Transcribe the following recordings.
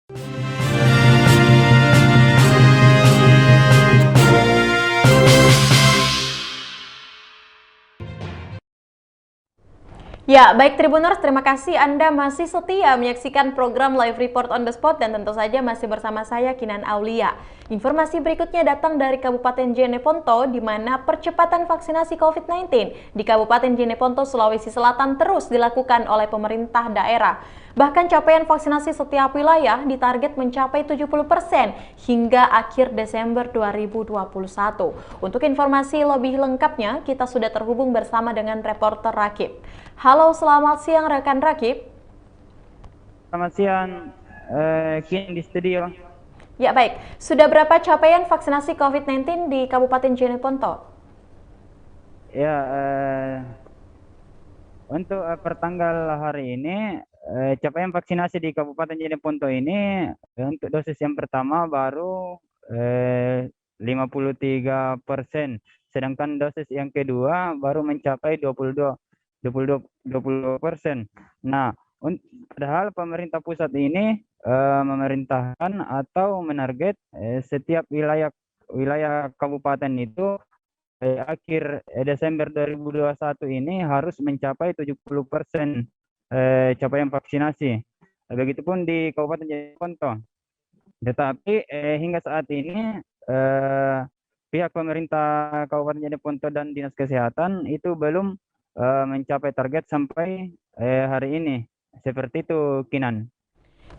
Ya, baik Tribuners, terima kasih Anda masih setia menyaksikan program Live Report on the Spot dan tentu saja masih bersama saya Kinan Aulia. Informasi berikutnya datang dari Kabupaten Jeneponto di mana percepatan vaksinasi COVID-19 di Kabupaten Jeneponto, Sulawesi Selatan terus dilakukan oleh pemerintah daerah. Bahkan capaian vaksinasi setiap wilayah ditarget mencapai 70% hingga akhir Desember 2021. Untuk informasi lebih lengkapnya, kita sudah terhubung bersama dengan reporter Rakib. Halo, selamat siang rekan Rakib. Selamat siang, Kin di studio. Ya baik, sudah berapa capaian vaksinasi COVID-19 di Kabupaten Jeneponto? Ya, untuk pertanggal hari ini, capaian vaksinasi di Kabupaten Jeneponto ini untuk dosis yang pertama baru 53%, sedangkan dosis yang kedua baru mencapai 22%. Nah, padahal pemerintah pusat ini memerintahkan atau menarget setiap wilayah kabupaten itu akhir Desember 2021 ini harus mencapai 70% capaian vaksinasi. Begitupun di Kabupaten Jeneponto. Tetapi hingga saat ini pihak pemerintah Kabupaten Jeneponto dan Dinas Kesehatan itu belum mencapai target sampai hari ini. Seperti itu, Kinan.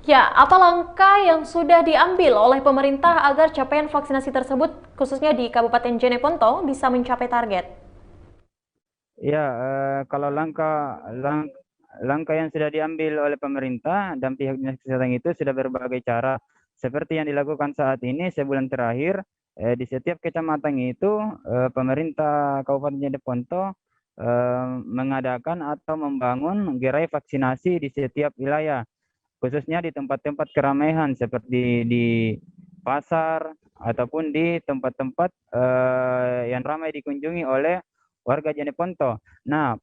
Ya, apa langkah yang sudah diambil oleh pemerintah agar capaian vaksinasi tersebut, khususnya di Kabupaten Jeneponto, bisa mencapai target? Ya, kalau langkah yang sudah diambil oleh pemerintah dan pihak dinas kesehatan itu sudah berbagai cara. Seperti yang dilakukan saat ini sebulan terakhir, di setiap kecamatan itu pemerintah Kabupaten Jeneponto mengadakan atau membangun gerai vaksinasi di setiap wilayah, khususnya di tempat-tempat keramaian seperti di pasar ataupun di tempat-tempat yang ramai dikunjungi oleh warga Jeneponto. Nah,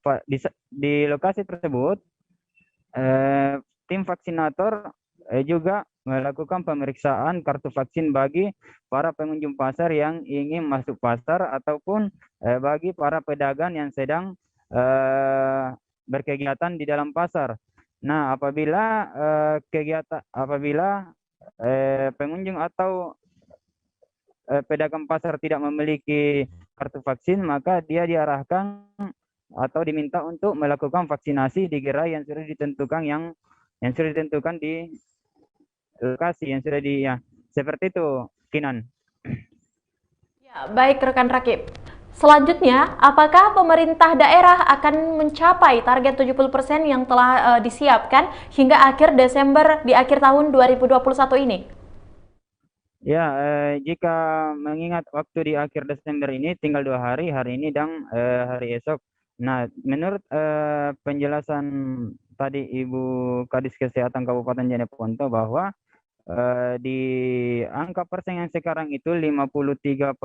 di lokasi tersebut tim vaksinator juga melakukan pemeriksaan kartu vaksin bagi para pengunjung pasar yang ingin masuk pasar ataupun bagi para pedagang yang sedang berkegiatan di dalam pasar. Nah, apabila pengunjung atau pedagang pasar tidak memiliki kartu vaksin, maka dia diarahkan atau diminta untuk melakukan vaksinasi di gerai yang sudah ditentukan di lokasi yang sudah seperti itu, Kinan. Ya, baik rekan Rakib. Selanjutnya, apakah pemerintah daerah akan mencapai target 70% yang telah disiapkan hingga akhir Desember di akhir tahun 2021 ini? Ya, jika mengingat waktu di akhir Desember ini tinggal 2 hari ini dan hari esok. Nah, menurut penjelasan tadi Ibu Kadis Kesehatan Kabupaten Jeneponto bahwa di angka persen yang sekarang itu 53%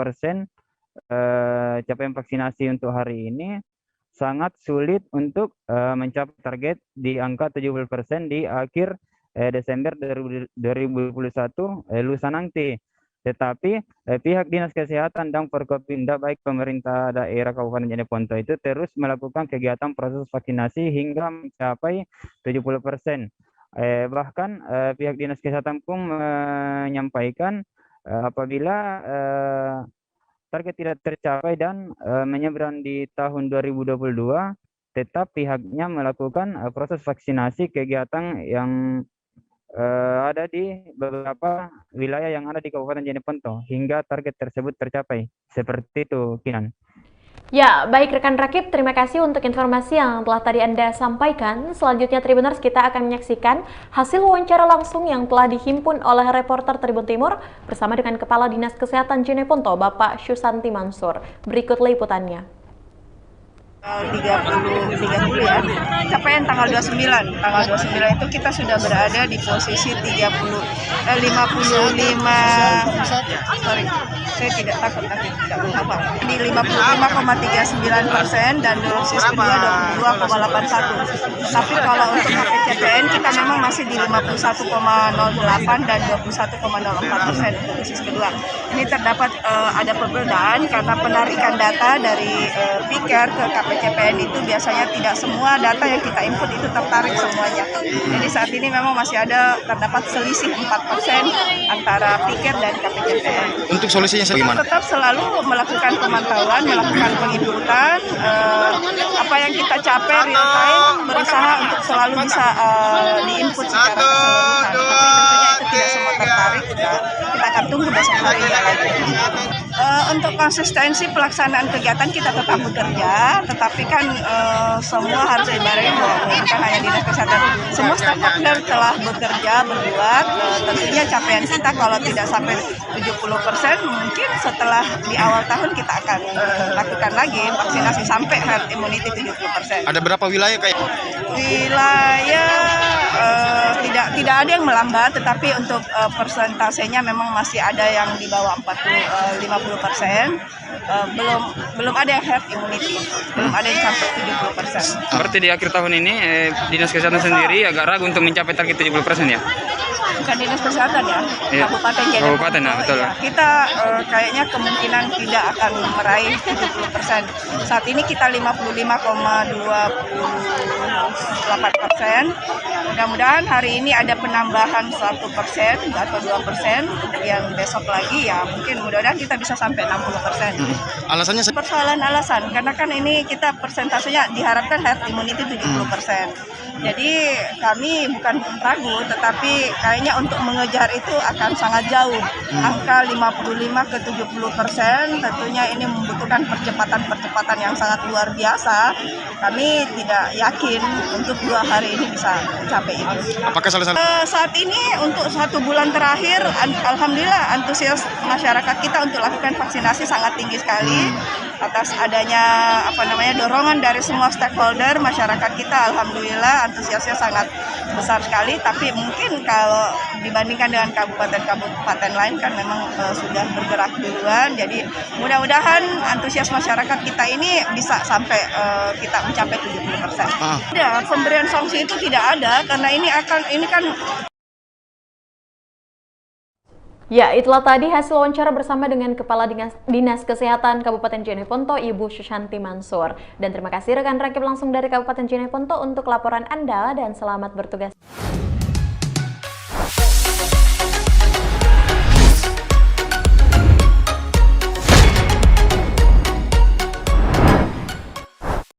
capaian vaksinasi untuk hari ini sangat sulit untuk mencapai target di angka 70% di akhir Desember 2021 lusa nanti. Tetapi pihak Dinas Kesehatan dan Forkopimda baik pemerintah daerah Kabupaten Jeneponto itu terus melakukan kegiatan proses vaksinasi hingga mencapai 70%. Bahkan pihak Dinas Kesehatan pun menyampaikan apabila target tidak tercapai dan menyeberang di tahun 2022, tetap pihaknya melakukan proses vaksinasi kegiatan yang ada di beberapa wilayah yang ada di Kabupaten Jeneponto hingga target tersebut tercapai. Seperti itu, Kinan. Ya, baik rekan Rakib, terima kasih untuk informasi yang telah tadi Anda sampaikan. Selanjutnya Tribuners, kita akan menyaksikan hasil wawancara langsung yang telah dihimpun oleh reporter Tribun Timur bersama dengan Kepala Dinas Kesehatan Jeneponto, Bapak Syusanti Mansur. Berikut liputannya. 30 ya, capaian tanggal 29 itu kita sudah berada di posisi 55, saya tidak takut tapi tidak menghafal, di 55,39% dan dosis kedua 22,81. Tapi kalau untuk pakai CPN kita memang masih di 51,08 dan 21,04% untuk dosis kedua. Ini terdapat ada perbedaan karena penarikan data dari PIKer ke KPCPN itu biasanya tidak semua data yang kita input itu tertarik semuanya. Jadi saat ini memang masih terdapat selisih 4% antara PIKer dan KPCPN. Untuk solusinya bagaimana? Tetap selalu melakukan pemantauan, melakukan penginputan, apa yang kita capai real time, berusaha untuk selalu bisa diinput secara keseluruhan. Tapi tentunya itu tidak semua tertarik, kita akan tunggu besok harinya lagi. Untuk konsistensi pelaksanaan kegiatan kita tetap bekerja, tetapi kan semua harus dibarengi bahwa bukan hanya dinas kesehatan, semua stakeholder telah bekerja berbuat. Tentunya capaian kita kalau tidak sampai 70%, mungkin setelah di awal tahun kita akan lakukan lagi vaksinasi sampai herd immunity 70%. Ada berapa wilayah kayak? Wilayah tidak ada yang melambat, tetapi untuk persentasenya memang masih ada yang di bawah 50%. Belum ada yang herd immunity, belum ada yang sampai 70%. Berarti di akhir tahun ini Dinas Kesehatan sendiri agak ragu untuk mencapai target 70% ya? Bukan Dinas Kesehatan ya, Iya. Kabupaten Jeneponto. Kabupaten, nah, betul. Ya, kita kayaknya kemungkinan tidak akan meraih 70%. Saat ini kita 55,28%. Mudah-mudahan hari ini ada penambahan 1% atau 2%, kemudian besok lagi ya mungkin mudah-mudahan kita bisa sampai 60%. Alasannya Persoalan alasan, karena kan ini kita persentasenya diharapkan herd immunity 70%. Jadi kami bukan ragu, tetapi kayaknya untuk mengejar itu akan sangat jauh. Angka 55 ke 70% tentunya ini membutuhkan percepatan yang sangat luar biasa. Kami tidak yakin untuk 2 hari ini bisa mencapai itu. apakah salah satu Saat ini untuk 1 bulan terakhir, alhamdulillah antusias masyarakat kita untuk lakukan vaksinasi sangat tinggi sekali. Atas adanya dorongan dari semua stakeholder masyarakat kita, alhamdulillah antusiasnya sangat besar sekali. Tapi mungkin kalau dibandingkan dengan kabupaten-kabupaten lain kan memang sudah bergerak duluan. Jadi mudah-mudahan antusias masyarakat kita ini bisa sampai kita mencapai 70%. Ada pemberian sanksi itu tidak ada karena ini kan. Ya, itulah tadi hasil wawancara bersama dengan Kepala Dinas Kesehatan Kabupaten Jeneponto, Ibu Susanti Mansur. Dan terima kasih rekan rakib langsung dari Kabupaten Jeneponto untuk laporan Anda dan selamat bertugas.